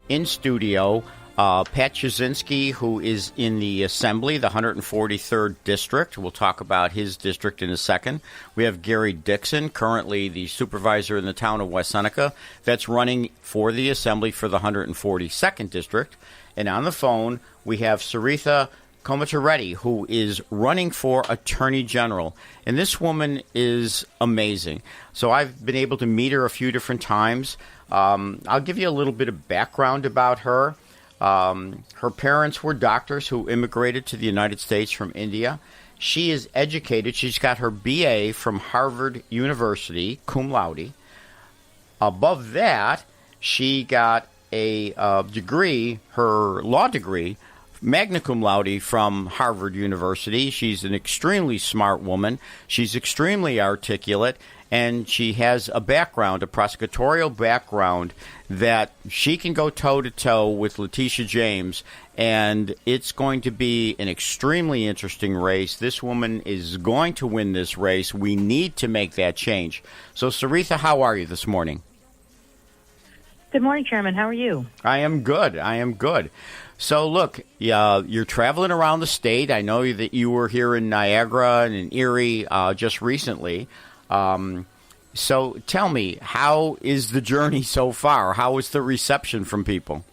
in studio Pat CHLUDZINSKI, who is in the Assembly, the 143rd District. We'll talk about his district in a second. We have Gary Dickson, currently the supervisor in the town of West Seneca, that's running for the Assembly for the 142nd District. And on the phone, we have SARITHA KOMATIREDDY, who is running for Attorney General. And this woman is amazing. So I've been able to meet her a few different times. I'll give you a little bit of background about her. Her parents were doctors who immigrated to the United States from India. She is educated. She's got her BA from Harvard University, cum laude. Above that, she got a degree, her law degree, magna cum laude from Harvard University. She's an extremely smart woman. She's extremely articulate, and she has a background, a prosecutorial background, that she can go toe-to-toe with Letitia James, and it's going to be an extremely interesting race. This woman is going to win this race. We need to make that change. So, SARITHA, how are you this morning? Good morning, Chairman. How are you? I am good. So, look, you're traveling around the state. I know that you were here in Niagara and in Erie just recently. So tell me, how is the journey so far? How is the reception from people?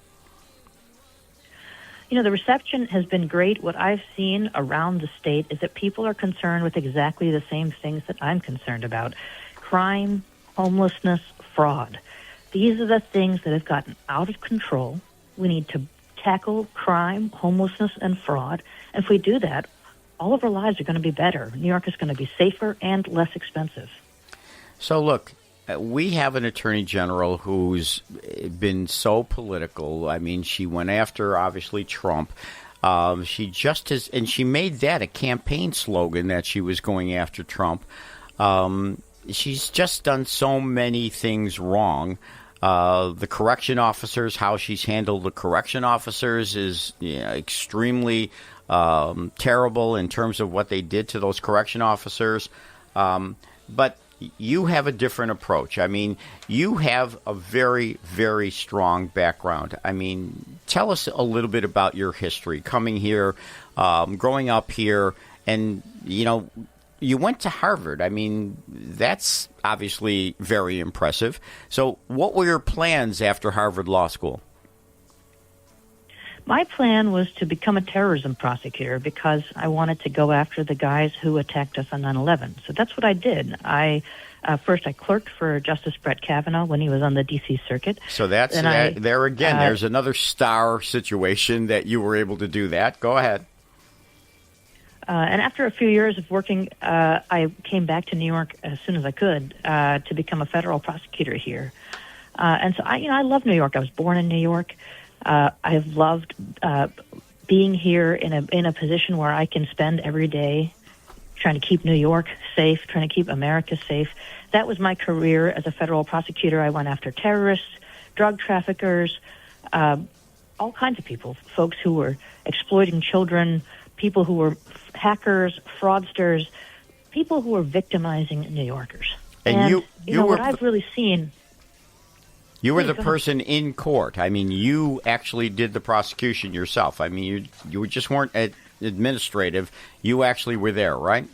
You know, the reception has been great. What I've seen around the state is that people are concerned with exactly the same things that I'm concerned about. Crime, homelessness, fraud. These are the things that have gotten out of control. We need to tackle crime, homelessness, and fraud. And if we do that, all of our lives are going to be better. New York is going to be safer and less expensive. So, look, we have an attorney general who's been so political. I mean, she went after, obviously, Trump. She just has, and she made that a campaign slogan that she was going after Trump. She's just done so many things wrong. The correction officers, how she's handled the correction officers is extremely terrible in terms of what they did to those correction officers. But you have a different approach. I mean, you have a very, very strong background. I mean, tell us a little bit about your history, coming here, growing up here, and, you went to Harvard. I mean, that's obviously very impressive. So what were your plans after Harvard Law School? My plan was to become a terrorism prosecutor because I wanted to go after the guys who attacked us on 9/11. So that's what I did. First, I clerked for Justice Brett Kavanaugh when he was on the D.C. Circuit. So that's there again. There's another star situation that you were able to do that. Go ahead. And after a few years of working, I came back to New York as soon as I could to become a federal prosecutor here. And so I love New York. I was born in New York. I've loved being here in a position where I can spend every day trying to keep New York safe, trying to keep America safe. That was my career as a federal prosecutor. I went after terrorists, drug traffickers, all kinds of people, folks who were exploiting children, people who were hackers, fraudsters, people who were victimizing New Yorkers. And you were, what I've really seen... You were the person in court. I mean, you actually did the prosecution yourself. I mean, you just weren't administrative. You actually were there, right?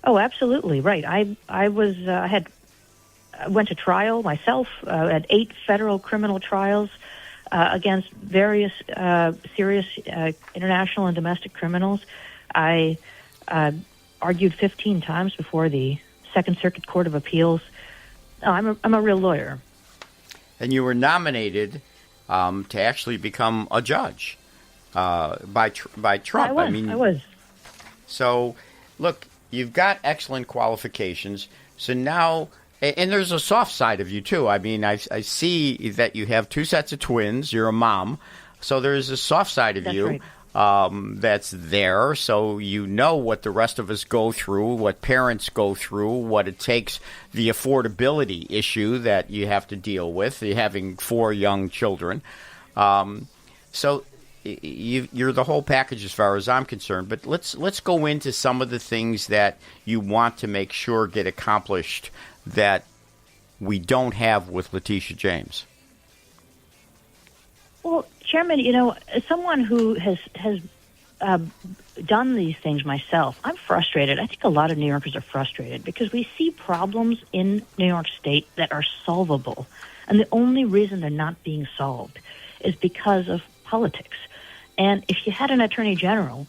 Oh, absolutely, right. I went to trial myself at 8 federal criminal trials against various serious international and domestic criminals. I argued 15 times before the Second Circuit Court of Appeals. I'm a real lawyer. And you were nominated to actually become a judge by Trump. I was. So, look, you've got excellent qualifications. So now, and there's a soft side of you too. I mean, I see that you have 2 sets of twins. You're a mom, so there's a soft side of you. Right. That's there, so you know what the rest of us go through, what parents go through, what it takes, the affordability issue that you have to deal with, having 4 young children. So you're the whole package as far as I'm concerned. But let's go into some of the things that you want to make sure get accomplished that we don't have with Letitia James. Well, Chairman, as someone who has done these things myself, I'm frustrated. I think a lot of New Yorkers are frustrated because we see problems in New York State that are solvable, and the only reason they're not being solved is because of politics. And if you had an attorney general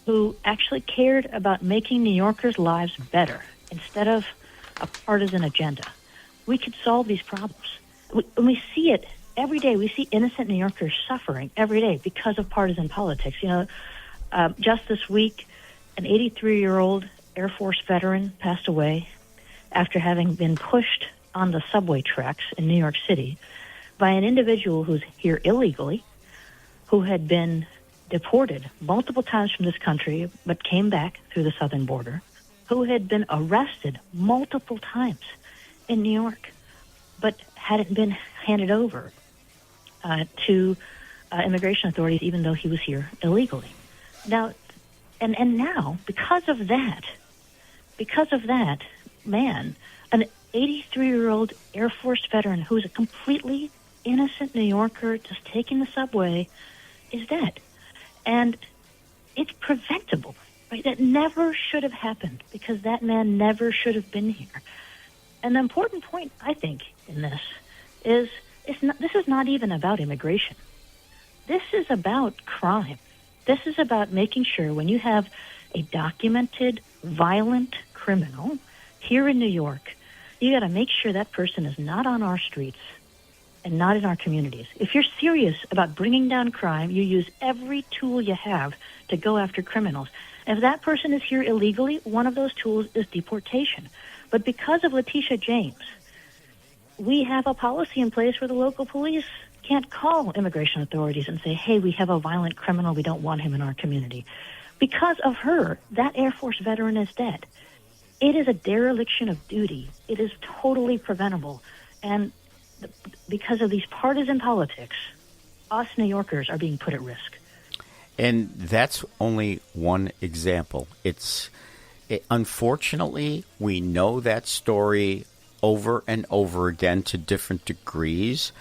who actually cared about making New Yorkers' lives better instead of a partisan agenda, we could solve these problems. We see it every day. We see innocent New Yorkers suffering every day because of partisan politics. Just this week, an 83-year-old Air Force veteran passed away after having been pushed on the subway tracks in New York City by an individual who's here illegally, who had been deported multiple times from this country but came back through the southern border, who had been arrested multiple times in New York but hadn't been handed over to immigration authorities even though he was here illegally. Now, and now, because of that, man, an 83-year-old Air Force veteran who's a completely innocent New Yorker just taking the subway is dead. And it's preventable, right? That never should have happened because that man never should have been here. And the important point, I think, in this is this is not even about immigration. This is about crime. This is about making sure when you have a documented violent criminal here in New York, you got to make sure that person is not on our streets and not in our communities. If you're serious about bringing down crime, you use every tool you have to go after criminals. If that person is here illegally, one of those tools is deportation. But because of Letitia James, we have a policy in place where the local police can't call immigration authorities and say, hey, we have a violent criminal, we don't want him in our community. Because of her, that Air Force veteran is dead. It is a dereliction of duty. It is totally preventable. And because of these partisan politics, us New Yorkers are being put at risk. And that's only one example. Unfortunately, we know that story over and over again to different degrees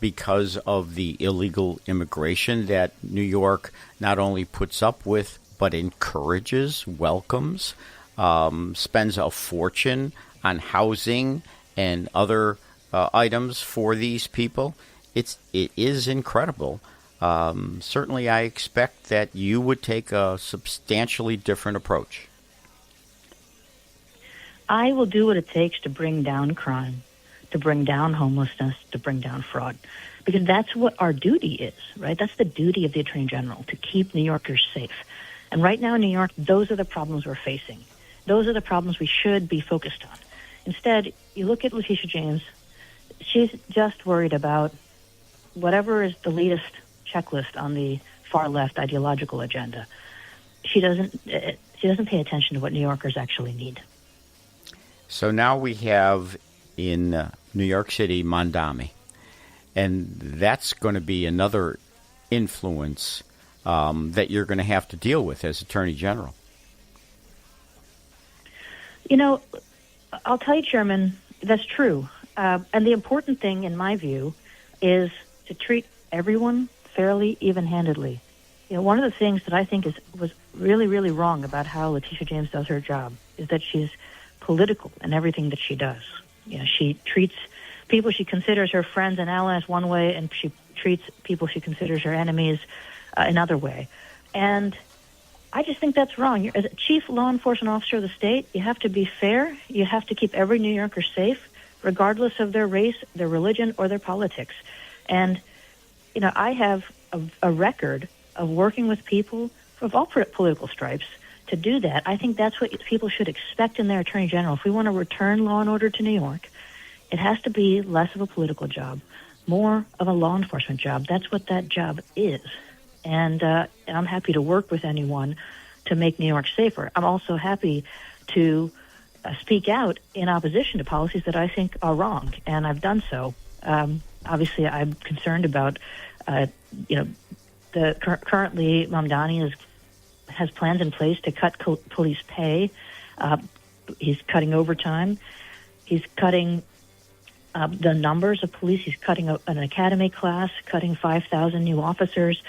because of the illegal immigration that New York not only puts up with, but encourages, welcomes, spends a fortune on housing and other items for these people. It is incredible. Certainly, I expect that you would take a substantially different approach. I will do what it takes to bring down crime, to bring down homelessness, to bring down fraud, because that's what our duty is, right? That's the duty of the Attorney General, to keep New Yorkers safe. And right now in New York, those are the problems we're facing. Those are the problems we should be focused on. Instead, you look at Letitia James, she's just worried about whatever is the latest checklist on the far left ideological agenda. She doesn't pay attention to what New Yorkers actually need. So now we have in New York City Mondami, and that's going to be another influence that you're going to have to deal with as Attorney General. I'll tell you, Chairman, that's true. And the important thing, in my view, is to treat everyone fairly, even-handedly. One of the things that I think was really, really wrong about how Letitia James does her job is that she's political in everything that she does. She treats people she considers her friends and allies one way, and she treats people she considers her enemies another way. And I just think that's wrong. As a chief law enforcement officer of the state, you have to be fair. You have to keep every New Yorker safe, regardless of their race, their religion, or their politics. And, I have a record of working with people of all political stripes to do that. I think that's what people should expect in their Attorney General. If we want to return law and order to New York, it has to be less of a political job, more of a law enforcement job. That's what that job is. And I'm happy to work with anyone to make New York safer. I'm also happy to speak out in opposition to policies that I think are wrong, and I've done so. Obviously, I'm concerned about, currently Mamdani has plans in place to cut police pay. He's cutting overtime. He's cutting the numbers of police. He's cutting an academy class, cutting 5,000 new officers.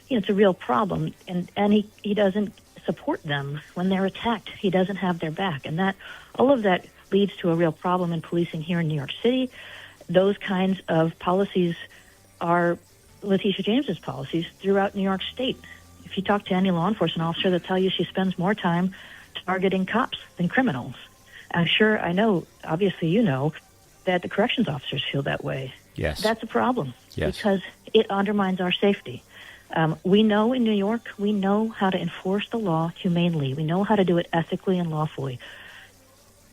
It's a real problem, and he doesn't support them when they're attacked. He doesn't have their back, and all of that leads to a real problem in policing here in New York City. Those kinds of policies are Letitia James's policies throughout New York State. If you talk to any law enforcement officer, they'll tell you she spends more time targeting cops than criminals. I know, obviously you know, that the corrections officers feel that way. Yes. That's a problem. Yes. Because it undermines our safety. We know in New York, we know how to enforce the law humanely. We know how to do it ethically and lawfully.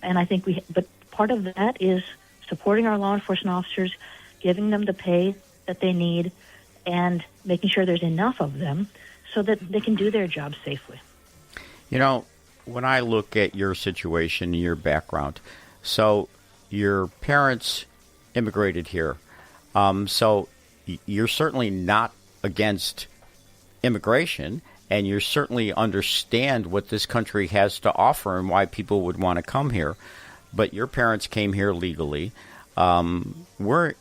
And I think but part of that is supporting our law enforcement officers, giving them the pay that they need, and making sure there's enough of them so that they can do their job safely. When I look at your situation, your background, so your parents immigrated here. So you're certainly not against immigration, and you certainly understand what this country has to offer and why people would want to come here. But your parents came here legally. We're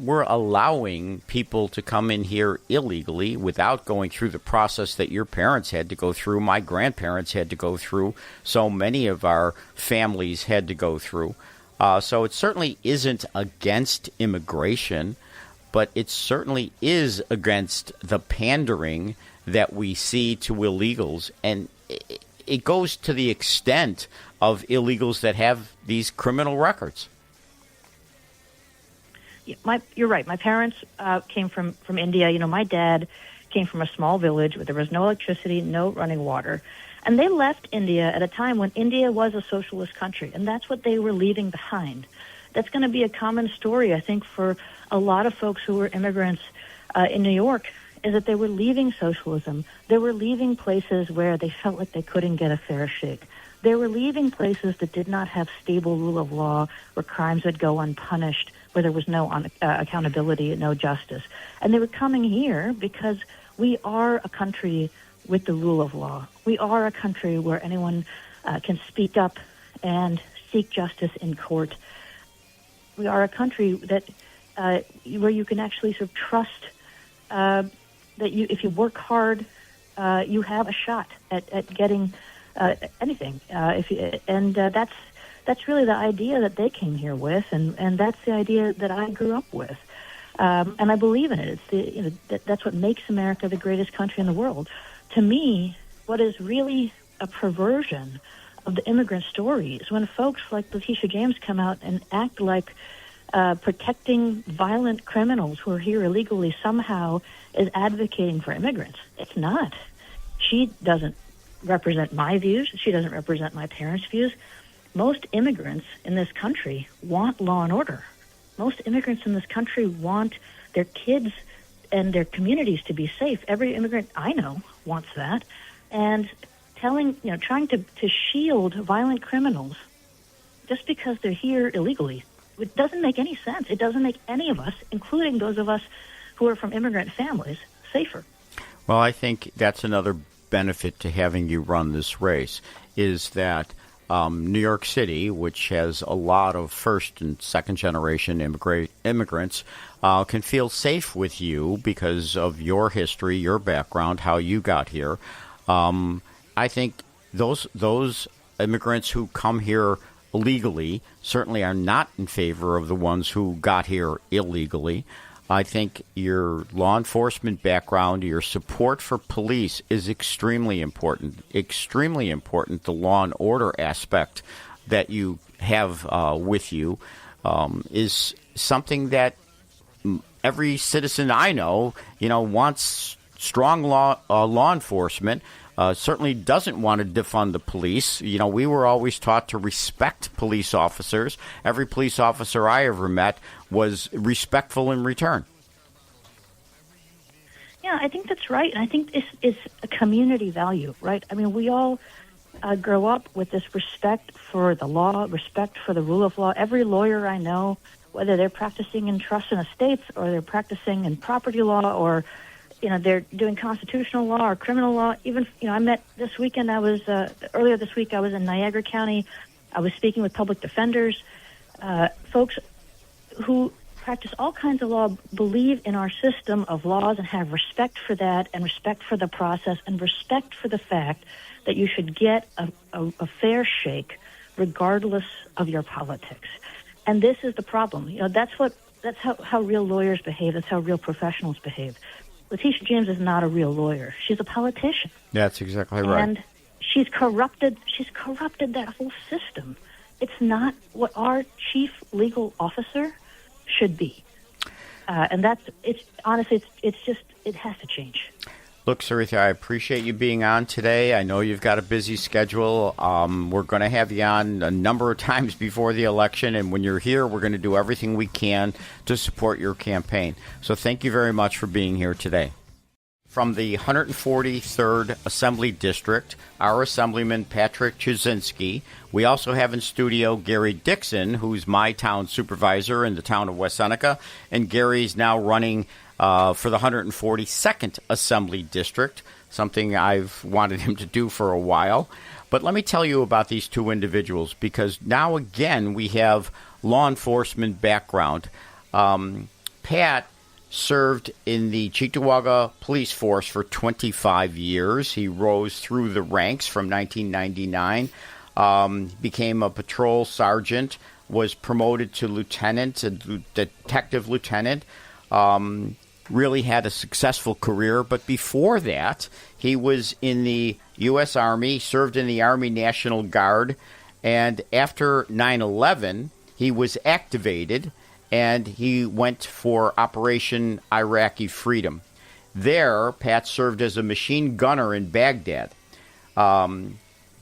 allowing people to come in here illegally without going through the process that your parents had to go through, my grandparents had to go through, so many of our families had to go through. So it certainly isn't against immigration, but it certainly is against the pandering that we see to illegals. And it goes to the extent of illegals that have these criminal records. You're right. My parents came from India. My dad came from a small village where there was no electricity, no running water. And they left India at a time when India was a socialist country, and that's what they were leaving behind. That's going to be a common story, I think, for a lot of folks who were immigrants in New York, is that they were leaving socialism. They were leaving places where they felt like they couldn't get a fair shake. They were leaving places that did not have stable rule of law, where crimes would go unpunished, where there was no accountability, no justice. And they were coming here because we are a country with the rule of law. We are a country where anyone can speak up and seek justice in court. We are a country that where you can actually sort of trust that if you work hard, you have a shot at getting anything. That's really the idea that they came here with, and that's the idea that I grew up with, and I believe in it. It's that's what makes America the greatest country in the world. To me, what is really a perversion of the immigrant story is when folks like Letitia James come out and act like protecting violent criminals who are here illegally somehow is advocating for immigrants. It's not. She doesn't represent my views. She doesn't represent my parents' views. Most immigrants in this country want law and order. Most immigrants in this country want their kids and their communities to be safe. Every immigrant I know wants that. And trying to shield violent criminals just because they're here illegally, it doesn't make any sense. It doesn't make any of us, including those of us who are from immigrant families, safer. Well, I think that's another benefit to having you run this race, is that New York City, which has a lot of first and second generation immigrants, can feel safe with you because of your history, your background, how you got here. I think those immigrants who come here illegally certainly are not in favor of the ones who got here illegally. I think your law enforcement background, your support for police is extremely important. Extremely important. The law and order aspect that you have with you is something that every citizen I know, wants strong law enforcement. Certainly doesn't want to defund the police. We were always taught to respect police officers. Every police officer I ever met was respectful in return. Yeah, I think that's right. And I think this is a community value, right? I mean, we all grow up with this respect for the law, respect for the rule of law. Every lawyer I know, whether they're practicing in trust and estates or they're practicing in property law or they're doing constitutional law or criminal law. Even, I met this weekend, earlier this week, I was in Niagara County. I was speaking with public defenders. Folks who practice all kinds of law believe in our system of laws and have respect for that and respect for the process and respect for the fact that you should get a fair shake regardless of your politics. And this is the problem. You know, that's how real lawyers behave. That's how real professionals behave. Letitia James is not a real lawyer. She's a politician. That's exactly right. And she's corrupted that whole system. It's not what our chief legal officer should be. And it has to change. Look, SARITHA, I appreciate you being on today. I know you've got a busy schedule. We're going to have you on a number of times before the election, and when you're here, we're going to do everything we can to support your campaign. So thank you very much for being here today. From the 143rd Assembly District, our Assemblyman Patrick CHLUDZINSKI. We also have in studio Gary Dickson, who's my town supervisor in the town of West Seneca, and Gary's now running for the 142nd Assembly District, something I've wanted him to do for a while. But let me tell you about these two individuals, because now again we have law enforcement background. Pat served in the Cheektowaga Police Force for 25 years. He rose through the ranks from 1999, became a patrol sergeant, was promoted to lieutenant, and detective lieutenant, really had a successful career. But before that, he was in the U.S. Army, served in the Army National Guard, and after 9/11, he was activated, and he went for Operation Iraqi Freedom. There, Pat served as a machine gunner in Baghdad.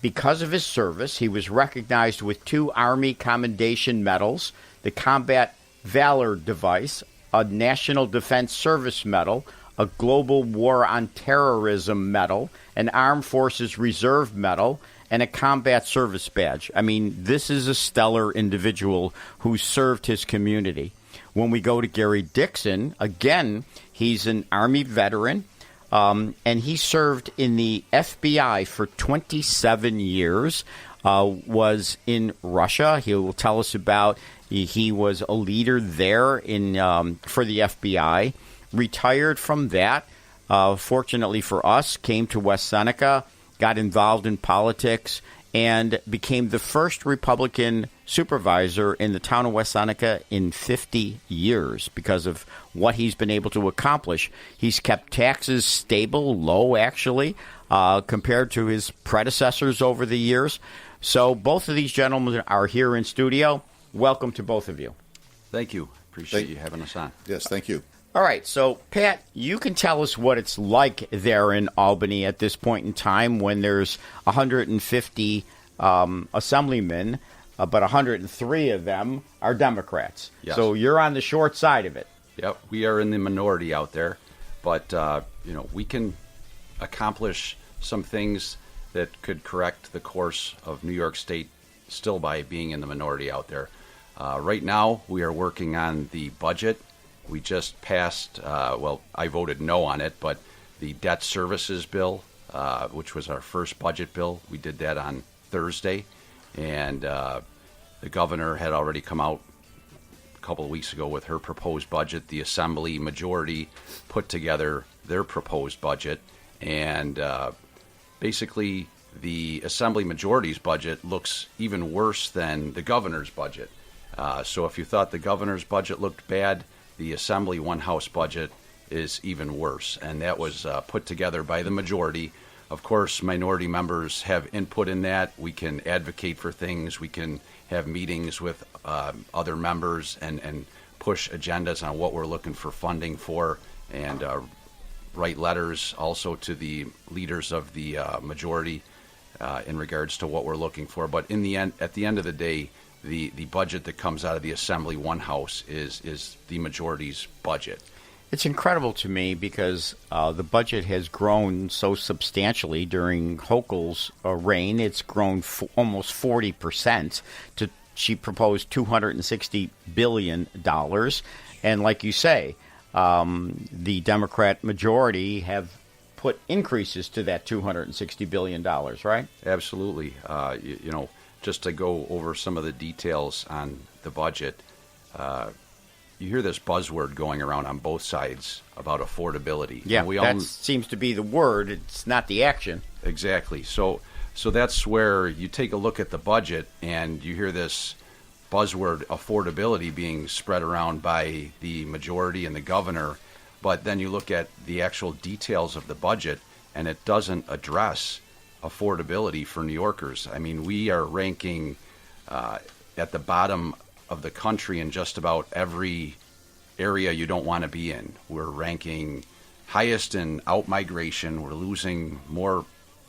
Because of his service, he was recognized with 2 Army Commendation Medals, the Combat Valor Device, a National Defense Service Medal, a Global War on Terrorism Medal, an Armed Forces Reserve Medal, and a Combat Service Badge. I mean, this is a stellar individual who served his community. When we go to Gary Dickson, again, he's an Army veteran, and he served in the FBI for 27 years, was in Russia. He will tell us about he was a leader there in for the FBI, retired from that, fortunately for us, came to West Seneca, got involved in politics, and became the first Republican supervisor in the town of West Seneca in 50 years because of what he's been able to accomplish. He's kept taxes stable, low actually, compared to his predecessors over the years. So both of these gentlemen are here in studio. Welcome to both of you. Thank you. Appreciate you having us on. Yes, thank you. All right, so Pat, you can tell us what it's like there in Albany at this point in time when there's 150 assemblymen, but 103 of them are Democrats. Yes. So you're on the short side of it. Yep, we are in the minority out there, but we can accomplish some things that could correct the course of New York State still by being in the minority out there. Right now, we are working on the budget. We just passed, I voted no on it, but the debt services bill, which was our first budget bill, we did that on Thursday. And the governor had already come out a couple of weeks ago with her proposed budget. The Assembly majority put together their proposed budget. And basically, the Assembly majority's budget looks even worse than the governor's budget. So if you thought the governor's budget looked bad, the Assembly one-house budget is even worse, and that was put together by the majority. Of course, minority members have input in that. We can advocate for things. We can have meetings with other members and push agendas on what we're looking for funding for, and write letters also to the leaders of the majority in regards to what we're looking for. But in the end, at the end of the day, the budget that comes out of the Assembly one house is the majority's budget. It's incredible to me because the budget has grown so substantially during Hochul's reign. It's grown almost 40%. She proposed $260 billion. And like you say, the Democrat majority have put increases to that $260 billion, right? Absolutely. Just to go over some of the details on the budget, you hear this buzzword going around on both sides about affordability. Yeah, and we that all seems to be the word. It's not the action. exactly. So that's where you take a look at the budget and you hear this buzzword affordability being spread around by the majority and the governor, but then you look at the actual details of the budget and it doesn't address affordability for New Yorkers. I mean, we are ranking at the bottom of the country in just about every area you don't want to be in. We're ranking highest in out-migration. We're losing more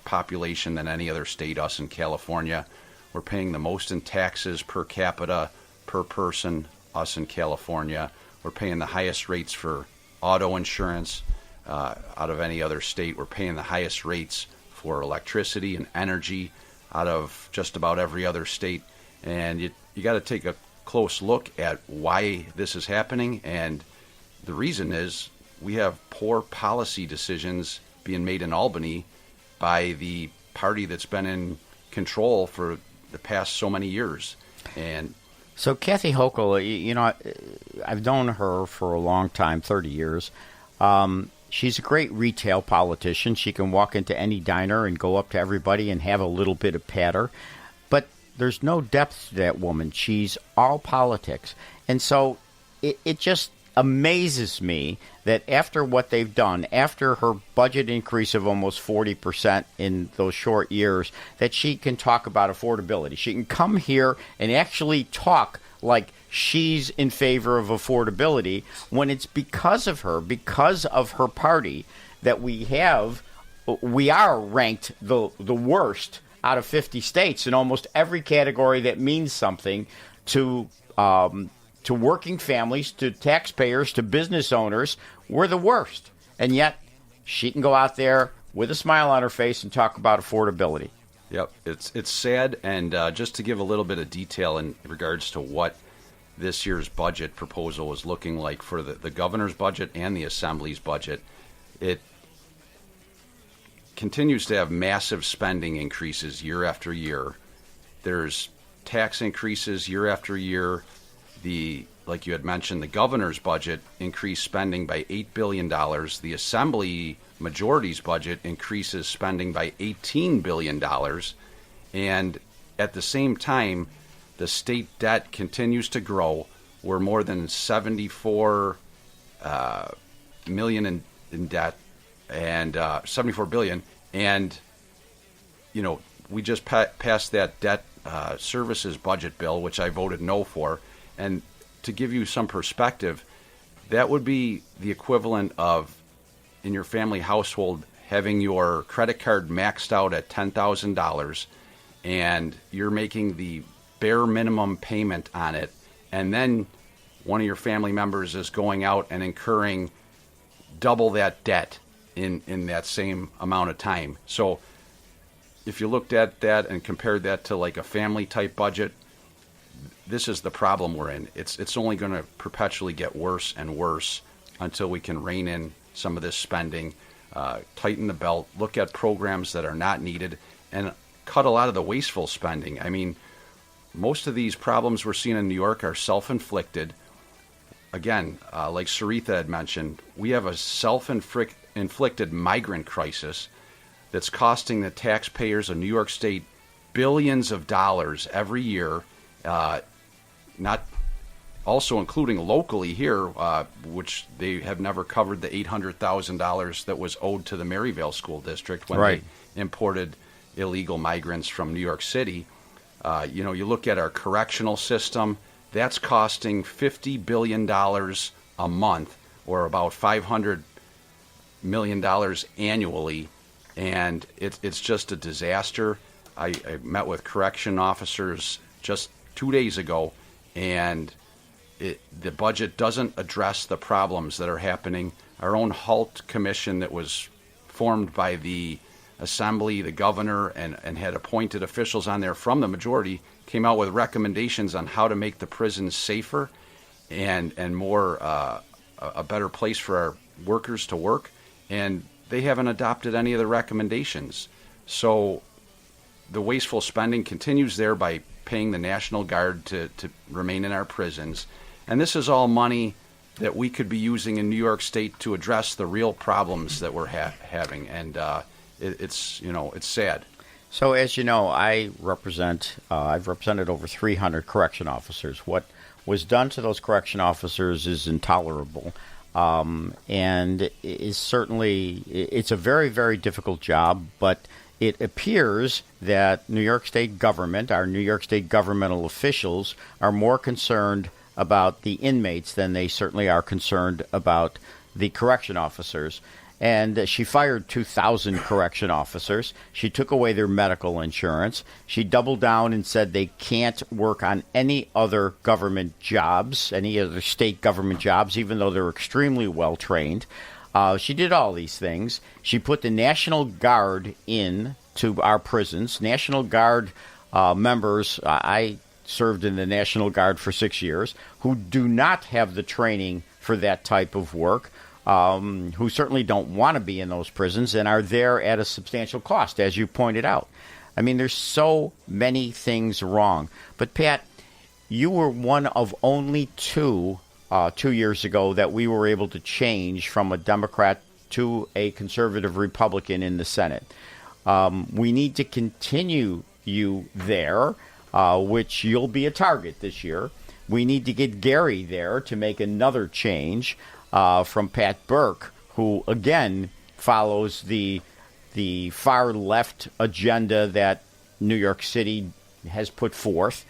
population than any other state, us in California. We're paying the most in taxes per capita, per person, us in California. We're paying the highest rates for auto insurance out of any other state. We're paying the highest rates for electricity and energy out of just about every other state. And you got to take a close look at why this is happening, and the reason is we have poor policy decisions being made in Albany by the party that's been in control for the past so many years. And so Kathy Hochul, I've known her for a long time, 30 years. She's a great retail politician. She can walk into any diner and go up to everybody and have a little bit of patter. But there's no depth to that woman. She's all politics. And so it just amazes me that after what they've done, after her budget increase of almost 40% in those short years, that she can talk about affordability. She can come here and actually talk like she's in favor of affordability when it's because of her party, that we are ranked the worst out of 50 states in almost every category that means something to working families, to taxpayers, to business owners. We're the worst. And yet she can go out there with a smile on her face and talk about affordability. Yep, it's sad. And just to give a little bit of detail in regards to what this year's budget proposal is looking like for the governor's budget and the assembly's budget, it continues to have massive spending increases year after year. There's tax increases year after year. Like you had mentioned, the governor's budget increased spending by $8 billion. The assembly majority's budget increases spending by $18 billion. And at the same time, the state debt continues to grow. We're more than $74 million in debt, and $74 billion. And, we just passed that debt services budget bill, which I voted no for. And to give you some perspective, that would be the equivalent of, in your family household, having your credit card maxed out at $10,000, and you're making the bare minimum payment on it, and then one of your family members is going out and incurring double that debt in that same amount of time. So if you looked at that and compared that to like a family type budget, this is the problem we're in. It's only going to perpetually get worse and worse until we can rein in some of this spending, tighten the belt, look at programs that are not needed, and cut a lot of the wasteful spending. I mean, most of these problems we're seeing in New York are self-inflicted. Again, like SARITHA had mentioned, we have a self-inflicted migrant crisis that's costing the taxpayers of New York State billions of dollars every year, not also including locally here, which they have never covered the $800,000 that was owed to the Maryvale School District when Right. they imported illegal migrants from New York City. You look at our correctional system, that's costing $50 billion a month, or about $500 million annually, and it's just a disaster. I met with correction officers just 2 days ago, and the budget doesn't address the problems that are happening. Our own HALT commission that was formed by the Assembly, the governor, and had appointed officials on there from the majority, came out with recommendations on how to make the prisons safer and more a better place for our workers to work, and they haven't adopted any of the recommendations. So the wasteful spending continues there by paying the National Guard to remain in our prisons. And this is all money that we could be using in New York State to address the real problems that we're having. And it's sad. So, as you know, I've represented over 300 correction officers. What was done to those correction officers is intolerable. And is certainly, it's a very, very difficult job, but it appears that New York State government, our New York State governmental officials, are more concerned about the inmates than they certainly are concerned about the correction officers. And she fired 2,000 correction officers. She took away their medical insurance. She doubled down and said they can't work on any other government jobs, any other state government jobs, even though they're extremely well trained. She did all these things. She put the National Guard in to our prisons. National Guard members, I served in the National Guard for 6 years, who do not have the training for that type of work. Who certainly don't want to be in those prisons and are there at a substantial cost, as you pointed out. I mean, there's so many things wrong. But, Pat, you were one of only 2 years ago that we were able to change from a Democrat to a conservative Republican in the Senate. We need to continue you there, which you'll be a target this year. We need to get Gary there to make another change. From Pat Burke, who, again, follows the far left agenda that New York City has put forth.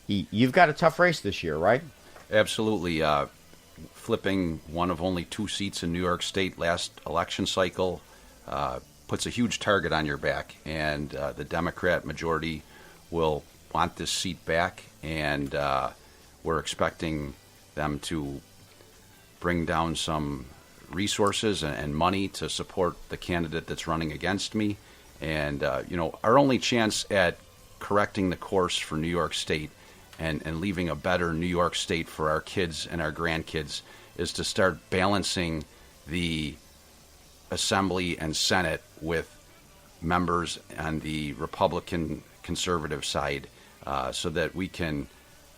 You've got a tough race this year, right? Absolutely. Flipping one of only 2 seats in New York State last election cycle puts a huge target on your back, and the Democrat majority will want this seat back, and we're expecting them to bring down some resources and money to support the candidate that's running against me. And, our only chance at correcting the course for New York State and leaving a better New York State for our kids and our grandkids is to start balancing the Assembly and Senate with members on the Republican conservative side so that we can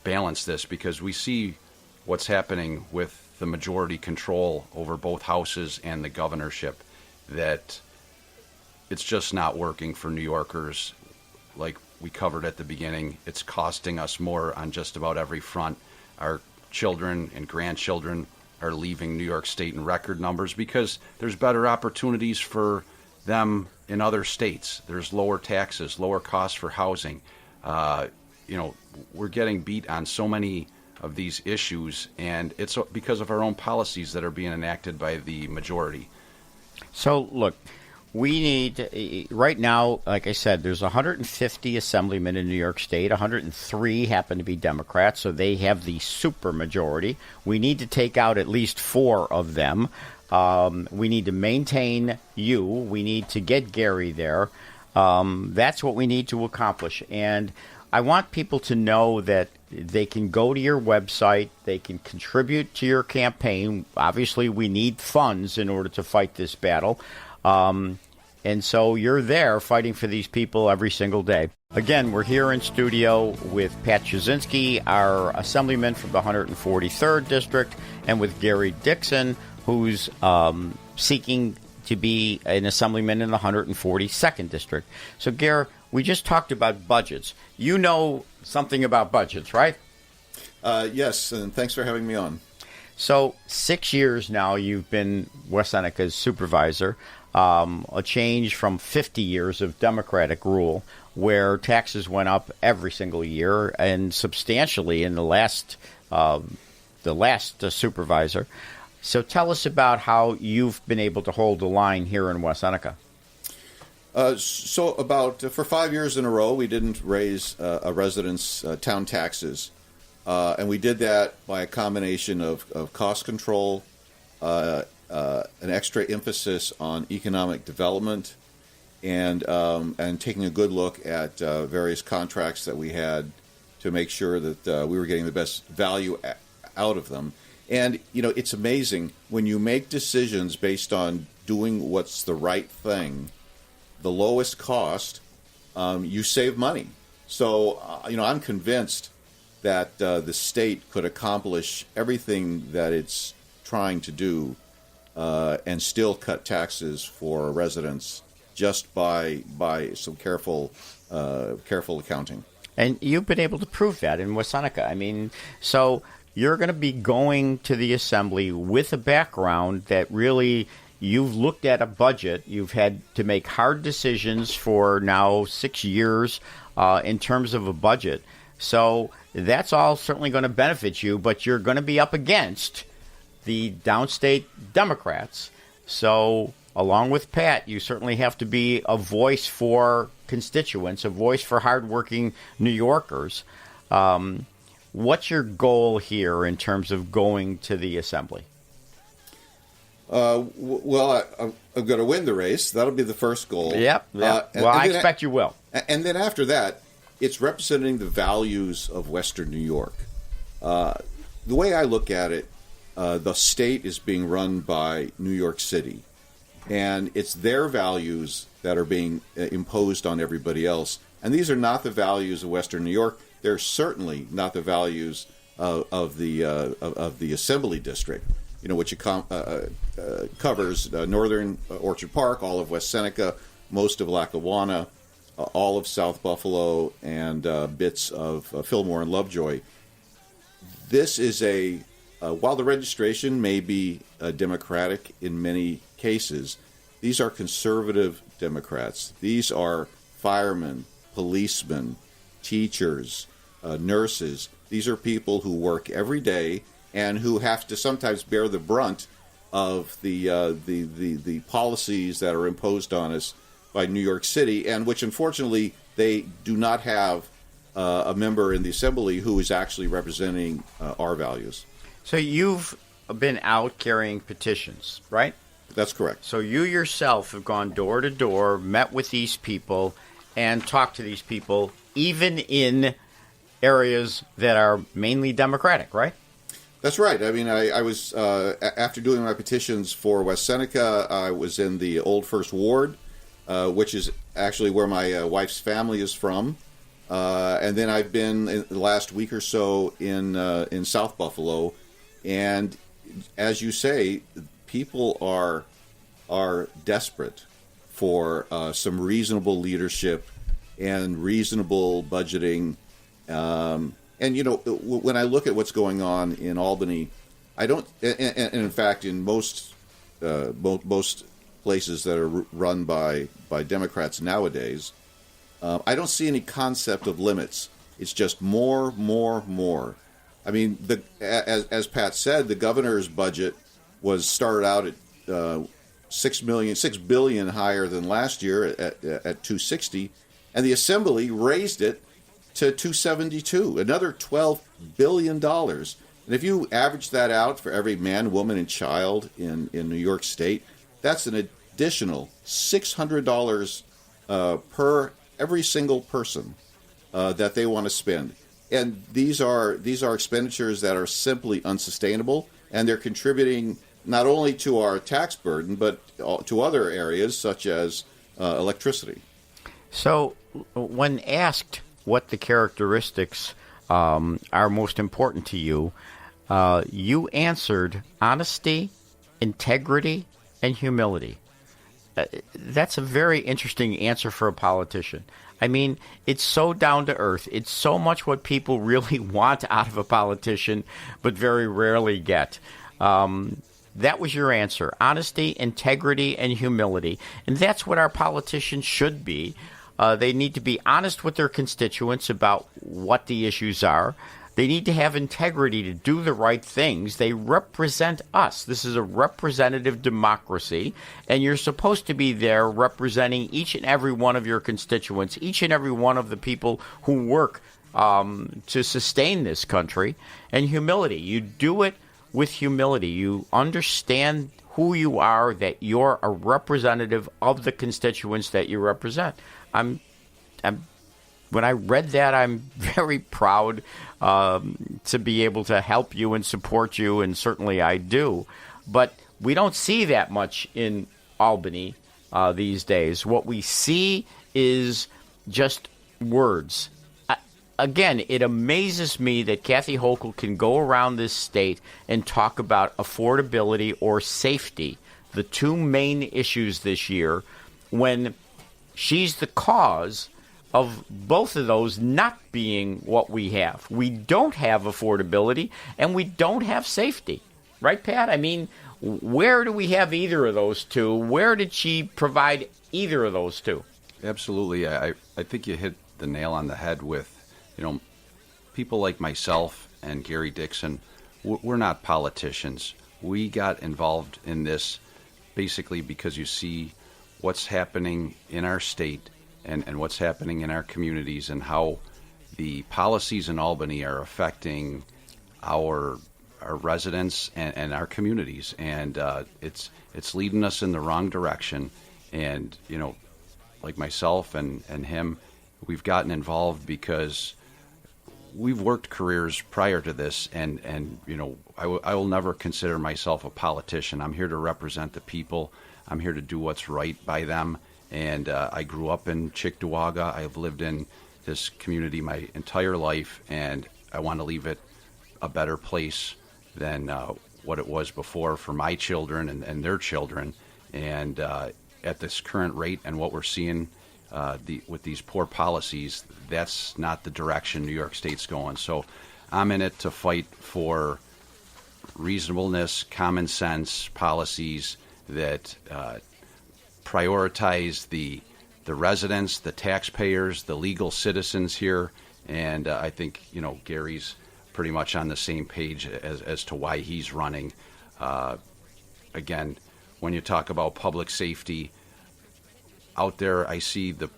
balance this, because we see what's happening with the majority control over both houses and the governorship, that it's just not working for New Yorkers. Like we covered at the beginning, it's costing us more on just about every front. Our children and grandchildren are leaving New York State in record numbers because there's better opportunities for them in other states. There's lower taxes, lower costs for housing. We're getting beat on so many of these issues, and it's because of our own policies that are being enacted by the majority. So, look, we need, right now, like I said, there's 150 assemblymen in New York State. 103 happen to be Democrats, so they have the super majority. We need to take out at least 4 of them. We need to maintain you. We need to get Gary there. That's what we need to accomplish. And I want people to know that they can go to your website. They can contribute to your campaign. Obviously, we need funds in order to fight this battle. And so you're there fighting for these people every single day. Again, we're here in studio with Pat CHLUDZINSKI, our assemblyman from the 143rd District, and with Gary Dickson, who's seeking to be an assemblyman in the 142nd District. So, Gary, we just talked about budgets. You know something about budgets, right? Yes, and thanks for having me on. So 6 years now you've been West Seneca's supervisor, a change from 50 years of Democratic rule where taxes went up every single year and substantially in the last supervisor. So tell us about how you've been able to hold the line here in West Seneca. For 5 years in a row, we didn't raise a resident's town taxes. And we did that by a combination of cost control, an extra emphasis on economic development, and taking a good look at various contracts that we had to make sure that we were getting the best value out of them. And, it's amazing when you make decisions based on doing what's the right thing, the lowest cost, you save money. So, I'm convinced that the state could accomplish everything that it's trying to do and still cut taxes for residents just by some careful accounting. And you've been able to prove that in Seneca. I mean, so you're going to be going to the Assembly with a background that really you've looked at a budget. You've had to make hard decisions for now 6 years in terms of a budget. So that's all certainly going to benefit you, but you're going to be up against the downstate Democrats. So along with Pat, you certainly have to be a voice for constituents, a voice for hardworking New Yorkers. What's your goal here in terms of going to the Assembly? Well, I'm going to win the race. That'll be the first goal. Yep. I expect you will. And then after that, it's representing the values of Western New York. The way I look at it, the state is being run by New York City, and it's their values that are being imposed on everybody else. And these are not the values of Western New York. They're certainly not the values of the Assembly District, which covers northern Orchard Park, all of West Seneca, most of Lackawanna, all of South Buffalo, and bits of Fillmore and Lovejoy. This is while the registration may be Democratic in many cases, these are conservative Democrats. These are firemen, policemen, teachers, nurses. These are people who work every day and who have to sometimes bear the brunt of the policies that are imposed on us by New York City, and which unfortunately they do not have a member in the Assembly who is actually representing our values. So you've been out carrying petitions, right? That's correct. So you yourself have gone door to door, met with these people, and talked to these people, even in areas that are mainly Democratic, right? That's right. I mean, I was, after doing my petitions for West Seneca, I was in the Old First Ward, which is actually where my wife's family is from. And then I've been, in the last week or so, in South Buffalo. And as you say, people are desperate for some reasonable leadership and reasonable budgeting. And, when I look at what's going on in Albany, I don't, and in fact, in most places that are run by Democrats nowadays, I don't see any concept of limits. It's just more. I mean, as Pat said, the governor's budget was started out at $6 billion higher than last year at $260, and the Assembly raised it to $272, another $12 billion. And if you average that out for every man, woman, and child in New York State, that's an additional $600 per every single person that they want to spend. And these are expenditures that are simply unsustainable, and they're contributing not only to our tax burden, but to other areas such as electricity. So when asked what the characteristics are most important to you, you answered honesty, integrity, and humility. That's a very interesting answer for a politician. I mean, it's so down to earth. It's so much what people really want out of a politician, but very rarely get. That was your answer: honesty, integrity, and humility. And that's what our politicians should be. They need to be honest with their constituents about what the issues are. They need to have integrity to do the right things. They represent us. This is a representative democracy, and you're supposed to be there representing each and every one of your constituents, each and every one of the people who work to sustain this country. And humility. You do it with humility. You understand who you are, that you're a representative of the constituents that you represent. When I read that, I'm very proud to be able to help you and support you, and certainly I do. But we don't see that much in Albany these days. What we see is just words. again, it amazes me that Kathy Hochul can go around this state and talk about affordability or safety, the two main issues this year, when she's the cause of both of those not being what we have. We don't have affordability and we don't have safety. Right, Pat? I mean, where do we have either of those two? Where did she provide either of those two? Absolutely. I think you hit the nail on the head with, people like myself and Gary Dickson. We're not politicians. We got involved in this basically because you see what's happening in our state and what's happening in our communities and how the policies in Albany are affecting our residents and our communities. And it's leading us in the wrong direction. And, like myself and him, we've gotten involved because we've worked careers prior to this, and I will never consider myself a politician. I'm here to represent the people. I'm here to do what's right by them. And I grew up in Cheektowaga. I've lived in this community my entire life, and I want to leave it a better place than what it was before for my children and their children. And at this current rate and what we're seeing with these poor policies, that's not the direction New York State's going. So I'm in it to fight for reasonableness, common sense policies that prioritize the residents, the taxpayers, the legal citizens here. And I think, Gary's pretty much on the same page as to why he's running. Again, when you talk about public safety, out there I see the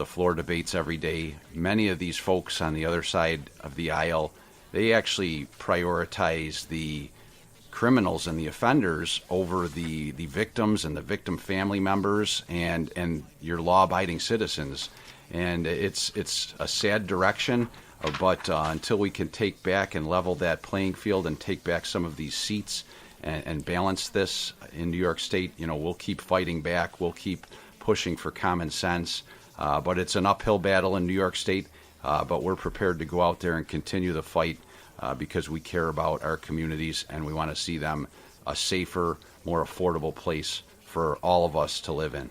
floor debates every day. Many of these folks on the other side of the aisle, they actually prioritize the criminals and the offenders over the victims and the victim family members and your law-abiding citizens. And it's a sad direction, but until we can take back and level that playing field and take back some of these seats and balance this in New York State, we'll keep fighting back. We'll keep pushing for common sense. But it's an uphill battle in New York State, but we're prepared to go out there and continue the fight because we care about our communities and we want to see them a safer, more affordable place for all of us to live in.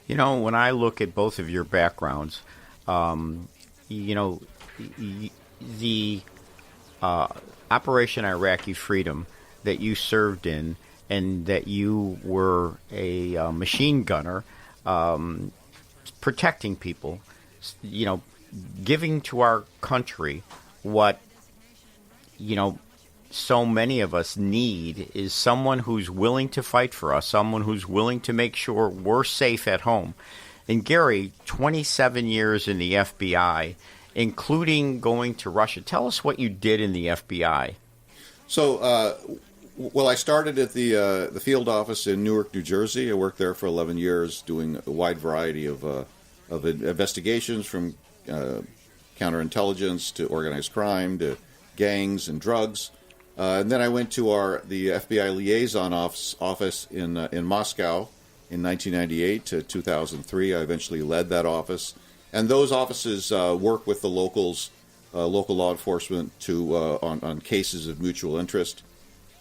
When I look at both of your backgrounds, the Operation Iraqi Freedom that you served in and that you were a machine gunner, protecting people, giving to our country what, so many of us need is someone who's willing to fight for us, someone who's willing to make sure we're safe at home. And Gary, 27 years in the FBI, including going to Russia. Tell us what you did in the FBI. So, I started at the field office in Newark, New Jersey. I worked there for 11 years doing a wide variety of investigations from counterintelligence to organized crime to gangs and drugs. And then I went to the FBI liaison office in Moscow in 1998 to 2003. I eventually led that office. And those offices work with the local law enforcement on cases of mutual interest.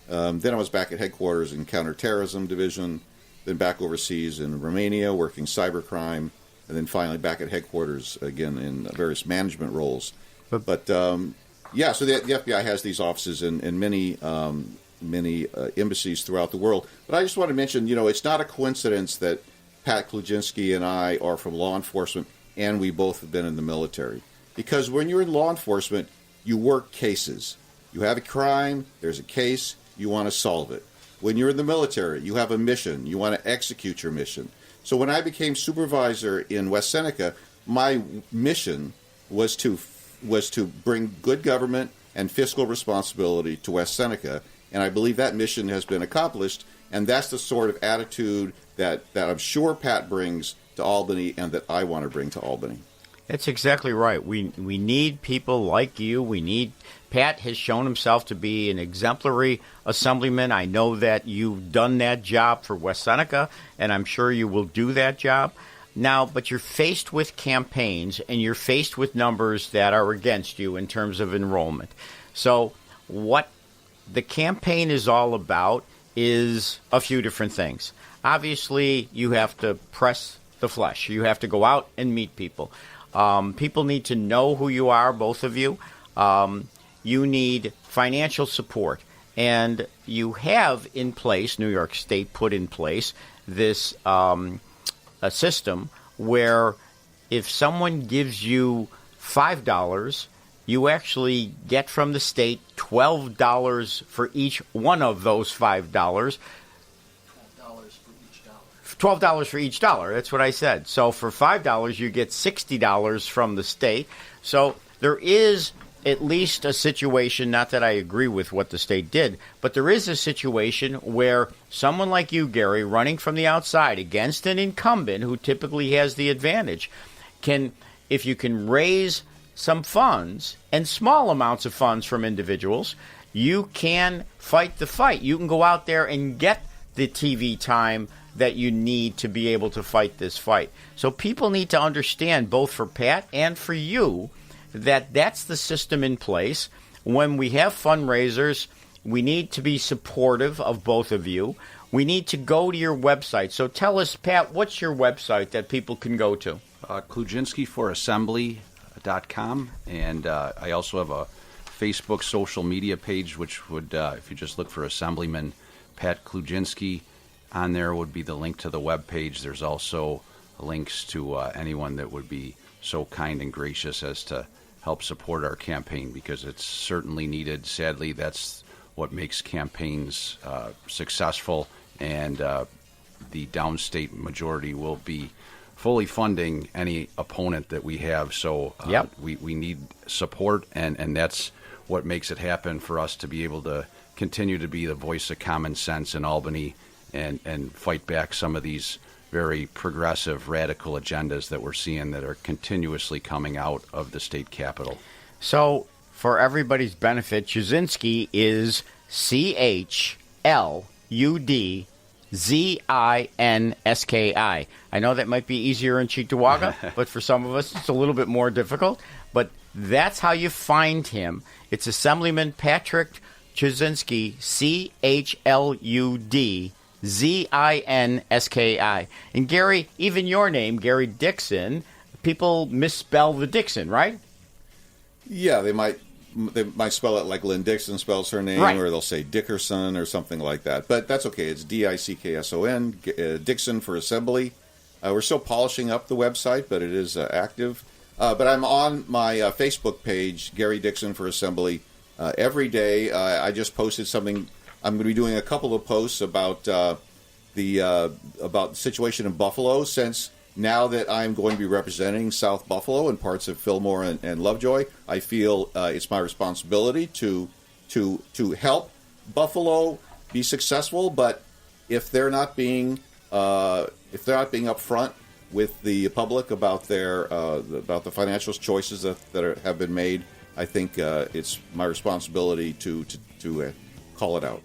Then I was back at headquarters in Counterterrorism Division, then back overseas in Romania working cybercrime, and then finally back at headquarters again in various management roles. But so the FBI has these offices in many embassies throughout the world. But I just want to mention, it's not a coincidence that Pat CHLUDZINSKI and I are from law enforcement and we both have been in the military. Because when you're in law enforcement, you work cases. You have a crime, there's a case, you want to solve it. When you're in the military, you have a mission, you want to execute your mission. So when I became supervisor in West Seneca, my mission was to bring good government and fiscal responsibility to West Seneca, and I believe that mission has been accomplished, and that's the sort of attitude that I'm sure Pat brings to Albany and that I want to bring to Albany. That's exactly right. We need people like you. Pat has shown himself to be an exemplary assemblyman. I know that you've done that job for West Seneca, and I'm sure you will do that job. Now, but you're faced with campaigns and you're faced with numbers that are against you in terms of enrollment. So what the campaign is all about is a few different things. Obviously, you have to press the flesh. You have to go out and meet people. People need to know who you are, both of you. You need financial support. And you have in place, New York State put in place, this a system where if someone gives you $5, you actually get from the state $12 for each one of those $5. $12 for each dollar. That's what I said. So for $5, you get $60 from the state. So there is at least a situation, not that I agree with what the state did, but there is a situation where someone like you, Gary, running from the outside against an incumbent who typically has the advantage, can, if you can raise some funds and small amounts of funds from individuals, you can fight the fight. You can go out there and get the TV time that you need to be able to fight this fight. So people need to understand, both for Pat and for you, that that's the system in place. When we have fundraisers, we need to be supportive of both of you. We need to go to your website. So tell us, Pat, what's your website that people can go to? CHLUDZINSKI4Assembly.com. And I also have a Facebook social media page, which would, if you just look for Assemblyman Pat CHLUDZINSKI, on there would be the link to the web page. There's also links to anyone that would be so kind and gracious as to help support our campaign, because it's certainly needed. Sadly, that's what makes campaigns successful, and the downstate majority will be fully funding any opponent that we have. So we need support, and that's what makes it happen for us to be able to continue to be the voice of common sense in Albany and fight back some of these very progressive, radical agendas that we're seeing that are continuously coming out of the state capitol. So, for everybody's benefit, CHLUDZINSKI is CHLUDZINSKI. I know that might be easier in Cheektowaga, but for some of us it's a little bit more difficult. But that's how you find him. It's Assemblyman Patrick CHLUDZINSKI, CHLUDZINSKI. And Gary, even your name, Gary Dickson, people misspell the Dickson, right? Yeah, they might spell it like Lynn Dixon spells her name, right, or they'll say Dickerson or something like that. But that's okay. It's DICKSON, Dickson for Assembly. We're still polishing up the website, but it is active. But I'm on my Facebook page, Gary Dickson for Assembly, every day. I just posted something. I'm going to be doing a couple of posts about the situation in Buffalo, since now that I'm going to be representing South Buffalo and parts of Fillmore and Lovejoy. I feel it's my responsibility to help Buffalo be successful. But if they're not being upfront with the public about about the financial choices that have been made, I think it's my responsibility to call it out.